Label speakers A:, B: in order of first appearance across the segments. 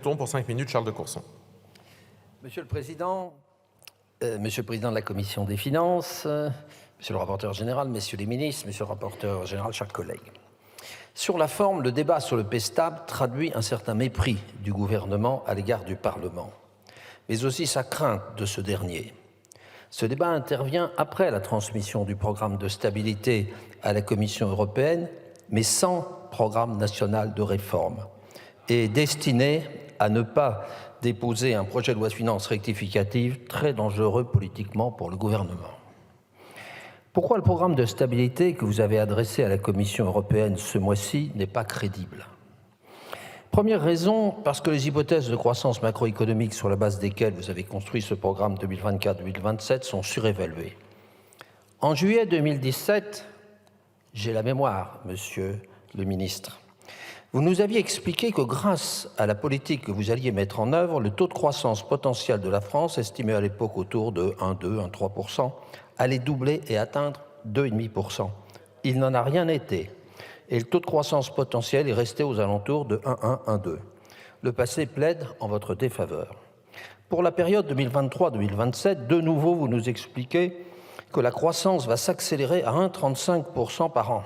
A: Pour 5 minutes, Charles de Courson.
B: Monsieur le Président de la Commission des Finances, Monsieur le rapporteur général, Messieurs les ministres, Monsieur le rapporteur général, chers collègues. Sur la forme, le débat sur le PSTAB traduit un certain mépris du gouvernement à l'égard du Parlement, mais aussi sa crainte de ce dernier. Ce débat intervient après la transmission du programme de stabilité à la Commission européenne, mais sans programme national de réforme, et destiné à ne pas déposer un projet de loi de finances rectificative très dangereux politiquement pour le gouvernement. Pourquoi le programme de stabilité que vous avez adressé à la Commission européenne ce mois-ci n'est pas crédible? Première raison, parce que les hypothèses de croissance macroéconomique sur la base desquelles vous avez construit ce programme 2024-2027 sont surévaluées. En juillet 2017, j'ai la mémoire, monsieur le ministre, vous nous aviez expliqué que grâce à la politique que vous alliez mettre en œuvre, le taux de croissance potentiel de la France, estimé à l'époque autour de 1,2, 1,3%, allait doubler et atteindre 2,5%. Il n'en a rien été. Et le taux de croissance potentiel est resté aux alentours de 1,1, 1,2. Le passé plaide en votre défaveur. Pour la période 2023-2027, de nouveau, vous nous expliquez que la croissance va s'accélérer à 1,35% par an.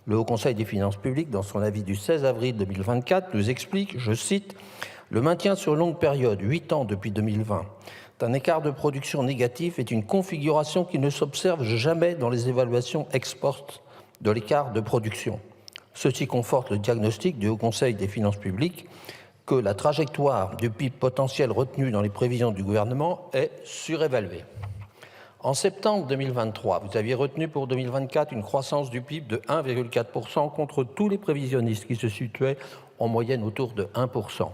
B: Le Haut Conseil des finances publiques, dans son avis du 16 avril 2024, nous explique, je cite, « Le maintien sur longue période, 8 ans depuis 2020, d'un écart de production négatif est une configuration qui ne s'observe jamais dans les évaluations ex-post de l'écart de production. Ceci conforte le diagnostic du Haut Conseil des finances publiques que la trajectoire du PIB potentiel retenue dans les prévisions du gouvernement est surévaluée. » En septembre 2023, vous aviez retenu pour 2024 une croissance du PIB de 1,4% contre tous les prévisionnistes qui se situaient en moyenne autour de 1%.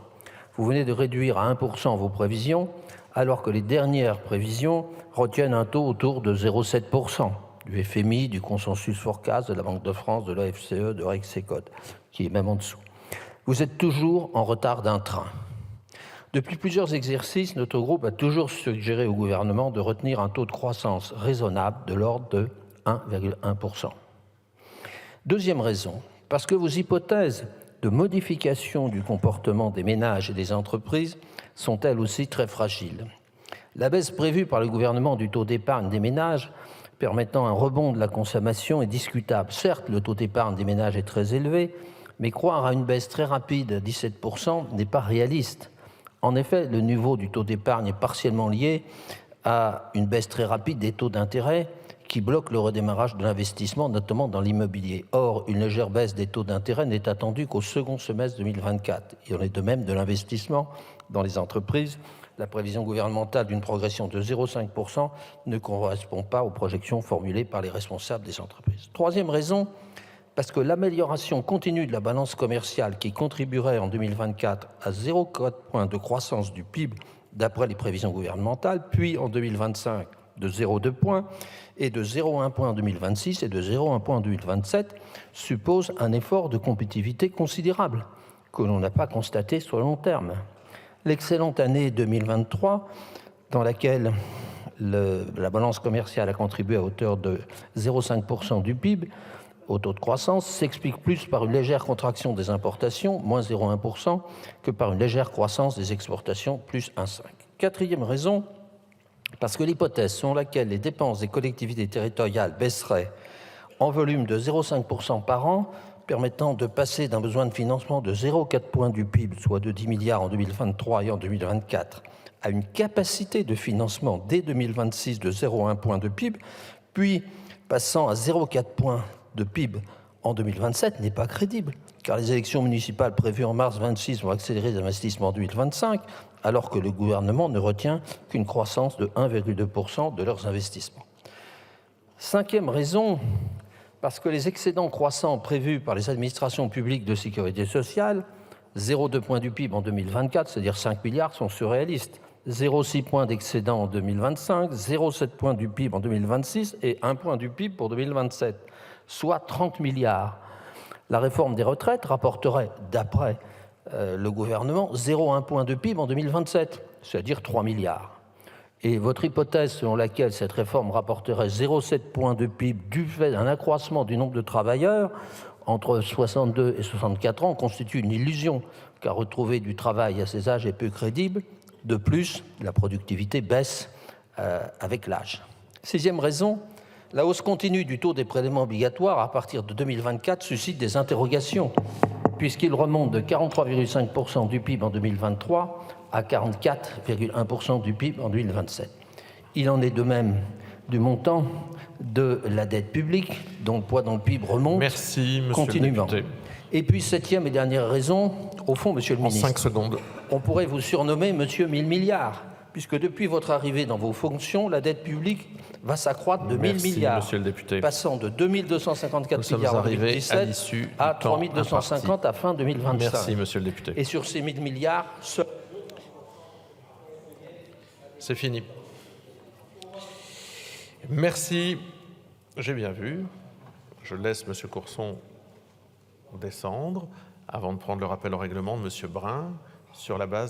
B: Vous venez de réduire à 1% vos prévisions, alors que les dernières prévisions retiennent un taux autour de 0,7%, du FMI, du Consensus Forecast, de la Banque de France, de l'OFCE, de Rexecode, qui est même en dessous. Vous êtes toujours en retard d'un train. Depuis plusieurs exercices, notre groupe a toujours suggéré au gouvernement de retenir un taux de croissance raisonnable de l'ordre de 1,1%. Deuxième raison, parce que vos hypothèses de modification du comportement des ménages et des entreprises sont elles aussi très fragiles. La baisse prévue par le gouvernement du taux d'épargne des ménages permettant un rebond de la consommation est discutable. Certes, le taux d'épargne des ménages est très élevé, mais croire à une baisse très rapide à 17% n'est pas réaliste. En effet, le niveau du taux d'épargne est partiellement lié à une baisse très rapide des taux d'intérêt qui bloque le redémarrage de l'investissement, notamment dans l'immobilier. Or, une légère baisse des taux d'intérêt n'est attendue qu'au second semestre 2024. Il en est de même de l'investissement dans les entreprises. La prévision gouvernementale d'une progression de 0,5% ne correspond pas aux projections formulées par les responsables des entreprises. Troisième raison, parce que l'amélioration continue de la balance commerciale qui contribuerait en 2024 à 0,4 points de croissance du PIB d'après les prévisions gouvernementales, puis en 2025 de 0,2 points et de 0,1 point en 2026 et de 0,1 point en 2027 suppose un effort de compétitivité considérable que l'on n'a pas constaté sur le long terme. L'excellente année 2023, dans laquelle la balance commerciale a contribué à hauteur de 0,5% du PIB, au taux de croissance, s'explique plus par une légère contraction des importations, moins 0,1%, que par une légère croissance des exportations, plus 1,5%. Quatrième raison, parce que l'hypothèse selon laquelle les dépenses des collectivités territoriales baisseraient en volume de 0,5% par an, permettant de passer d'un besoin de financement de 0,4 points du PIB, soit de 10 milliards en 2023 et en 2024, à une capacité de financement dès 2026 de 0,1 point de PIB, puis passant à 0,4 points de PIB en 2027 n'est pas crédible, car les élections municipales prévues en mars 2026 vont accélérer les investissements en 2025, alors que le gouvernement ne retient qu'une croissance de 1,2% de leurs investissements. Cinquième raison, parce que les excédents croissants prévus par les administrations publiques de sécurité sociale, 0,2 points du PIB en 2024, c'est-à-dire 5 milliards, sont surréalistes. 0,6 points d'excédent en 2025, 0,7 points du PIB en 2026 et 1 point du PIB pour 2027. Soit 30 milliards. La réforme des retraites rapporterait, d'après le gouvernement, 0,1 point de PIB en 2027, c'est-à-dire 3 milliards. Et votre hypothèse selon laquelle cette réforme rapporterait 0,7 points de PIB du fait d'un accroissement du nombre de travailleurs entre 62 et 64 ans constitue une illusion car retrouver du travail à ces âges est peu crédible. De plus, la productivité baisse avec l'âge. Sixième raison, la hausse continue du taux des prélèvements obligatoires à partir de 2024 suscite des interrogations, puisqu'il remonte de 43,5% du PIB en 2023 à 44,1% du PIB en 2027. Il en est de même du montant de la dette publique, dont le poids dans le PIB remonte continuellement.
A: Le député.
B: Et puis, septième et dernière raison, au fond, Monsieur le ministre,
A: 5 secondes.
B: on pourrait vous surnommer Monsieur 1000 milliards, puisque depuis votre arrivée dans vos fonctions, la dette publique va s'accroître de 1000 milliards,
A: Monsieur le député.
B: passant de 2254 milliards en 2017 à 3250 à fin 2025.
A: Merci, Monsieur le député.
B: Et sur ces 1000 milliards,
A: C'est fini. Merci. J'ai bien vu. Je laisse Monsieur Courson descendre avant de prendre le rappel au règlement de Monsieur Brun sur la base